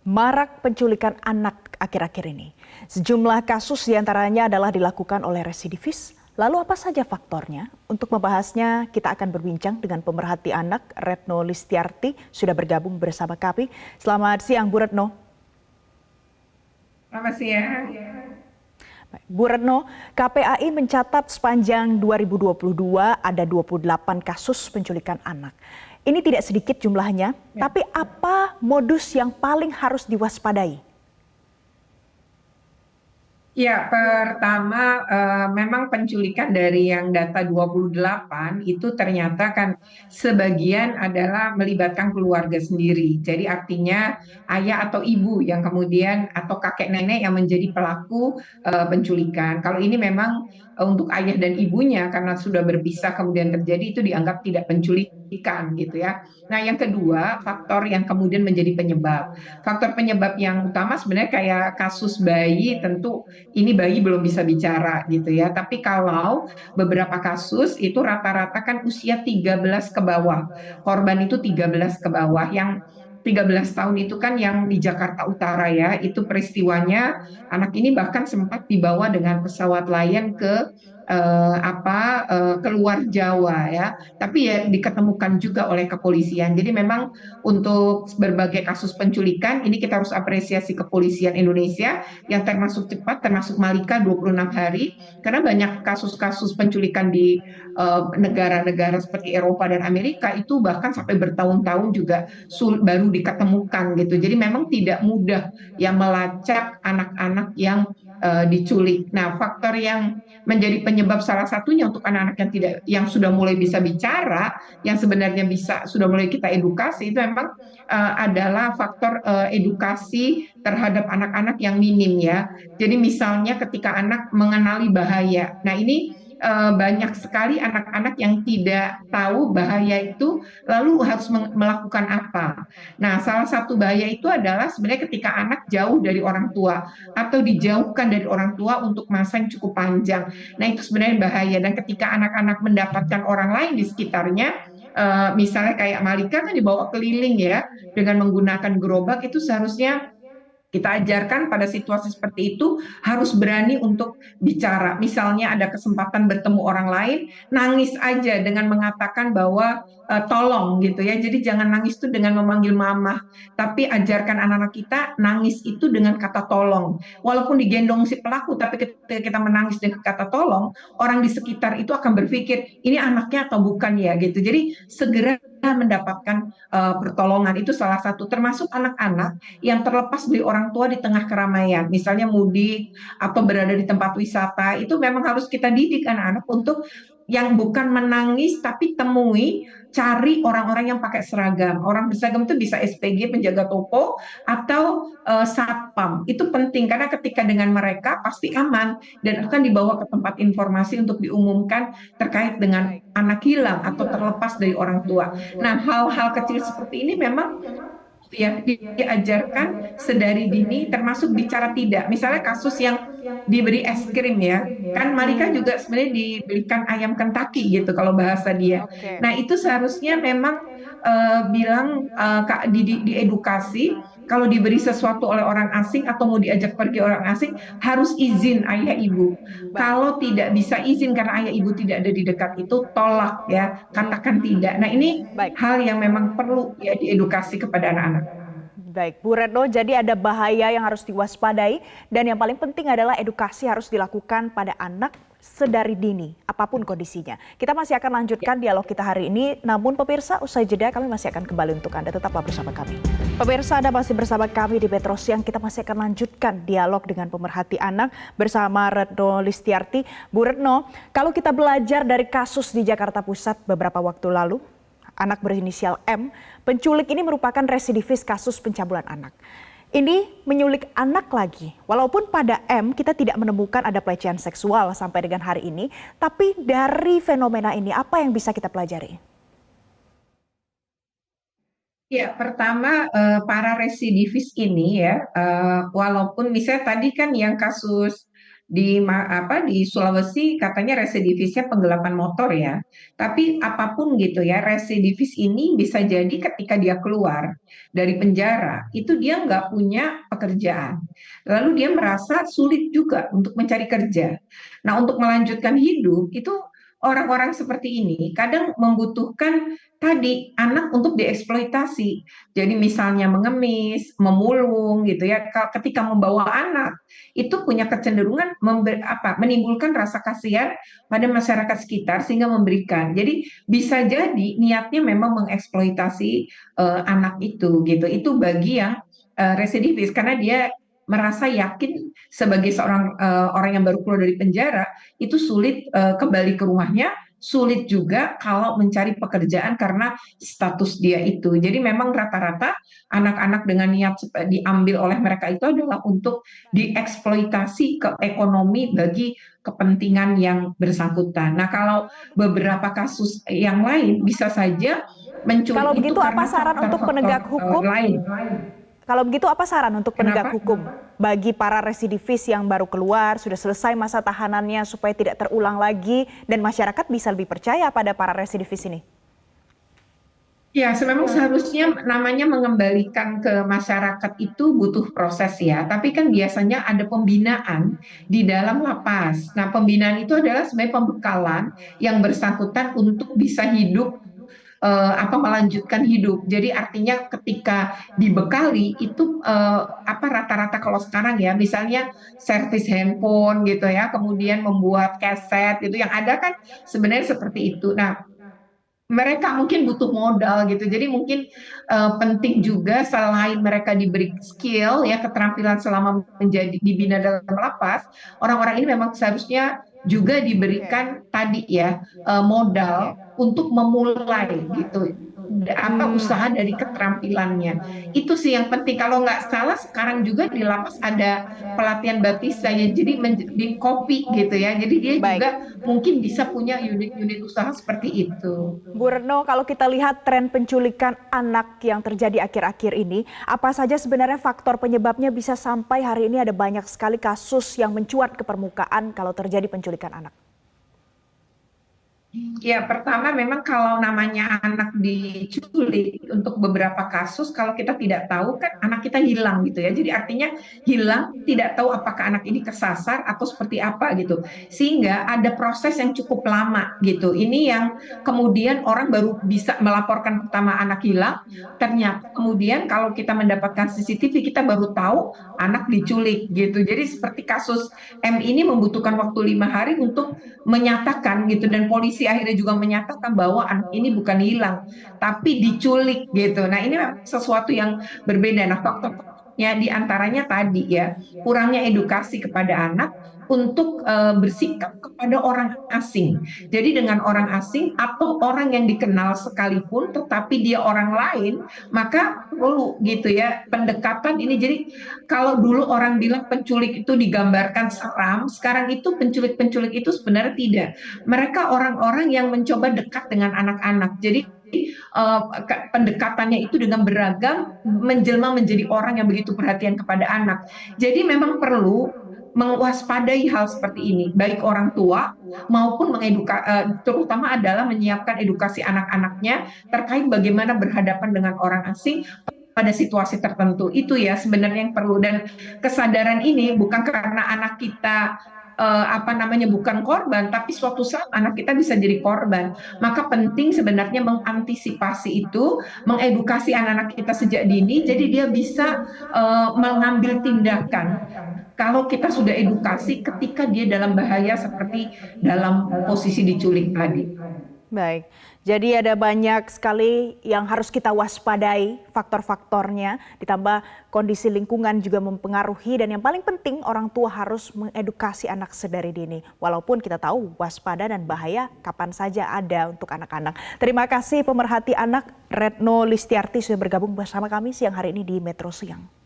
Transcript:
Marak penculikan anak akhir-akhir ini. Sejumlah kasus diantaranya adalah dilakukan oleh residivis. Lalu apa saja faktornya? Untuk membahasnya, kita akan berbincang dengan pemerhati anak Retno Listiarti, sudah bergabung bersama kami. Selamat siang, Bu Retno. Selamat siang. Bu Retno, KPAI mencatat sepanjang 2022 ada 28 kasus penculikan anak. Ini tidak sedikit jumlahnya, Ya. tapi apa modus yang paling harus diwaspadai? Ya, pertama memang penculikan dari yang data 28 itu ternyata kan sebagian adalah melibatkan keluarga sendiri. Jadi artinya ayah atau ibu yang kemudian atau kakek nenek yang menjadi pelaku penculikan. Kalau ini memang untuk ayah dan ibunya karena sudah berpisah kemudian terjadi itu dianggap tidak penculikan gitu ya. Nah, yang kedua, faktor yang kemudian menjadi penyebab. Faktor penyebab yang utama sebenarnya kayak kasus bayi tentu ini bayi belum bisa bicara gitu ya. Tapi kalau beberapa kasus itu rata-rata kan usia 13 ke bawah. Korban itu 13 ke bawah. Yang 13 tahun itu kan yang di Jakarta Utara ya, itu peristiwanya anak ini bahkan sempat dibawa dengan pesawat Lion ke keluar Jawa ya, tapi ya diketemukan juga oleh kepolisian. Jadi memang untuk berbagai kasus penculikan ini kita harus apresiasi kepolisian Indonesia yang termasuk cepat, termasuk Malika 26 hari, karena banyak kasus-kasus penculikan di negara-negara seperti Eropa dan Amerika itu bahkan sampai bertahun-tahun juga baru diketemukan gitu. Jadi memang tidak mudah yang melacak anak-anak yang diculik. Nah, faktor yang menjadi penyebab salah satunya untuk anak-anak yang tidak yang sudah mulai bisa bicara, yang sebenarnya bisa sudah mulai kita edukasi itu memang adalah faktor edukasi terhadap anak-anak yang minim ya. Jadi misalnya ketika anak mengenali bahaya. Nah, ini banyak sekali anak-anak yang tidak tahu bahaya itu lalu harus melakukan apa. Nah, salah satu bahaya itu adalah sebenarnya ketika anak jauh dari orang tua atau dijauhkan dari orang tua untuk masa yang cukup panjang. Nah, itu sebenarnya bahaya dan ketika anak-anak mendapatkan orang lain di sekitarnya misalnya kayak Malika kan dibawa keliling ya dengan menggunakan gerobak itu seharusnya kita ajarkan pada situasi seperti itu harus berani untuk bicara. Misalnya ada kesempatan bertemu orang lain, nangis aja dengan mengatakan bahwa tolong gitu ya. Jadi jangan nangis itu dengan memanggil mama, tapi ajarkan anak-anak kita nangis itu dengan kata tolong. Walaupun digendong si pelaku, tapi ketika kita menangis dengan kata tolong, orang di sekitar itu akan berpikir ini anaknya atau bukan ya gitu. Jadi segera mendapatkan pertolongan itu salah satu termasuk anak-anak yang terlepas dari orang tua di tengah keramaian, misalnya mudik atau berada di tempat wisata, itu memang harus kita didik anak-anak untuk yang bukan menangis tapi temui, cari orang-orang yang pakai seragam. Orang berseragam itu bisa SPG, penjaga toko, atau satpam. Itu penting karena ketika dengan mereka pasti aman dan akan dibawa ke tempat informasi untuk diumumkan terkait dengan anak hilang atau terlepas dari orang tua. Nah, hal-hal kecil seperti ini memang ya diajarkan sedari dini termasuk bicara tidak. Misalnya kasus yang diberi es krim ya. Kan Malika juga sebenarnya diberikan ayam Kentucky gitu kalau bahasa dia. Oke. Nah, itu seharusnya memang bilang diedukasi kalau diberi sesuatu oleh orang asing atau mau diajak pergi orang asing harus izin ayah ibu. Baik. Kalau tidak bisa izin karena ayah ibu tidak ada di dekat itu tolak ya, katakan tidak. Nah, ini Baik. hal yang memang perlu ya diedukasi kepada anak-anak. Baik, Bu Retno, jadi ada bahaya yang harus diwaspadai dan yang paling penting adalah edukasi harus dilakukan pada anak sedari dini, apapun kondisinya. Kita masih akan lanjutkan dialog kita hari ini, namun pemirsa usai jeda kami masih akan kembali untuk Anda, tetaplah bersama kami. Pemirsa, Anda masih bersama kami di Metro Siang, kita masih akan lanjutkan dialog dengan pemerhati anak bersama Retno Listiarti. Bu Retno, kalau kita belajar dari kasus di Jakarta Pusat beberapa waktu lalu, anak berinisial M, penculik ini merupakan residivis kasus pencabulan anak. Ini menyulik anak lagi. Walaupun pada M kita tidak menemukan ada pelecehan seksual sampai dengan hari ini, tapi dari fenomena ini apa yang bisa kita pelajari? Ya, pertama para residivis ini ya, walaupun misalnya tadi kan yang kasus di Sulawesi katanya residivisnya penggelapan motor ya. Tapi apapun gitu ya, residivis ini bisa jadi ketika dia keluar dari penjara, itu dia nggak punya pekerjaan. Lalu dia merasa sulit juga untuk mencari kerja. Nah, untuk melanjutkan hidup itu orang-orang seperti ini kadang membutuhkan tadi anak untuk dieksploitasi. Jadi misalnya mengemis, memulung gitu ya. Ketika membawa anak itu punya kecenderungan menimbulkan rasa kasihan pada masyarakat sekitar sehingga memberikan. Jadi bisa jadi niatnya memang mengeksploitasi anak itu gitu. Itu bagi yang residivis karena dia merasa yakin sebagai seorang orang yang baru keluar dari penjara itu sulit kembali ke rumahnya, sulit juga kalau mencari pekerjaan karena status dia itu. Jadi memang rata-rata anak-anak dengan niat diambil oleh mereka itu adalah untuk dieksploitasi ke ekonomi bagi kepentingan yang bersangkutan. Nah, kalau beberapa kasus yang lain bisa saja Kalau menculik itu begitu apa karena saran untuk faktor-faktor penegak hukum? lain. Kalau begitu apa saran untuk penegak Kenapa? hukum bagi para residivis yang baru keluar, sudah selesai masa tahanannya supaya tidak terulang lagi dan masyarakat bisa lebih percaya pada para residivis ini? Ya, memang seharusnya namanya mengembalikan ke masyarakat itu butuh proses ya. Tapi kan biasanya ada pembinaan di dalam lapas. Nah, pembinaan itu adalah sebenarnya pembekalan yang bersangkutan untuk bisa hidup melanjutkan hidup. Jadi artinya ketika dibekali itu rata-rata kalau sekarang ya, misalnya servis handphone gitu ya, kemudian membuat kaset gitu yang ada kan sebenarnya seperti itu. Nah, mereka mungkin butuh modal gitu. Jadi mungkin penting juga selain mereka diberi skill ya keterampilan selama menjadi dibina dalam lapas, orang-orang ini memang seharusnya juga Oke, diberikan tadi ya oke. modal untuk memulai gitu Hmm, usaha dari keterampilannya. Itu sih yang penting. Kalau nggak salah sekarang juga di lapas ada pelatihan Batisa ya. Jadi di copy gitu ya. Jadi dia baik. juga mungkin bisa punya unit-unit usaha seperti itu. Bu Retno, kalau kita lihat tren penculikan anak yang terjadi akhir-akhir ini, apa saja sebenarnya faktor penyebabnya bisa sampai hari ini ada banyak sekali kasus yang mencuat ke permukaan kalau terjadi penculikan anak? Ya, pertama memang kalau namanya anak diculik untuk beberapa kasus, kalau kita tidak tahu kan anak kita hilang gitu ya. Jadi artinya hilang, tidak tahu apakah anak ini kesasar atau seperti apa gitu. Sehingga ada proses yang cukup lama gitu. Ini yang kemudian orang baru bisa melaporkan pertama anak hilang. Ternyata kemudian kalau kita mendapatkan CCTV, kita baru tahu anak diculik gitu. Jadi seperti kasus M ini membutuhkan waktu 5 hari untuk menyatakan gitu dan polisi akhirnya juga menyatakan bahwa anak ini bukan hilang tapi diculik gitu. Nah, ini memang sesuatu yang berbeda. Nah, faktor-faktornya diantaranya tadi ya kurangnya edukasi kepada anak untuk bersikap kepada orang asing. Jadi dengan orang asing atau orang yang dikenal sekalipun tetapi dia orang lain, maka perlu gitu ya pendekatan ini. Jadi kalau dulu orang bilang penculik itu digambarkan seram, sekarang itu penculik-penculik itu sebenarnya tidak. Mereka orang-orang yang mencoba dekat dengan anak-anak. Jadi pendekatannya itu dengan beragam menjelma menjadi orang yang begitu perhatian kepada anak. Jadi memang perlu mewaspadai hal seperti ini, baik orang tua maupun terutama adalah menyiapkan edukasi anak-anaknya terkait bagaimana berhadapan dengan orang asing pada situasi tertentu. Itu ya sebenarnya yang perlu, dan kesadaran ini bukan karena anak kita bukan korban, tapi suatu saat anak kita bisa jadi korban. Maka penting sebenarnya mengantisipasi itu, mengedukasi anak-anak kita sejak dini, jadi dia bisa mengambil tindakan. Kalau kita sudah edukasi ketika dia dalam bahaya seperti dalam posisi diculik tadi. Baik, jadi ada banyak sekali yang harus kita waspadai faktor-faktornya, ditambah kondisi lingkungan juga mempengaruhi dan yang paling penting orang tua harus mengedukasi anak sedari dini. Walaupun kita tahu waspada dan bahaya kapan saja ada untuk anak-anak. Terima kasih pemerhati anak Retno Listiarti sudah bergabung bersama kami siang hari ini di Metro Siang.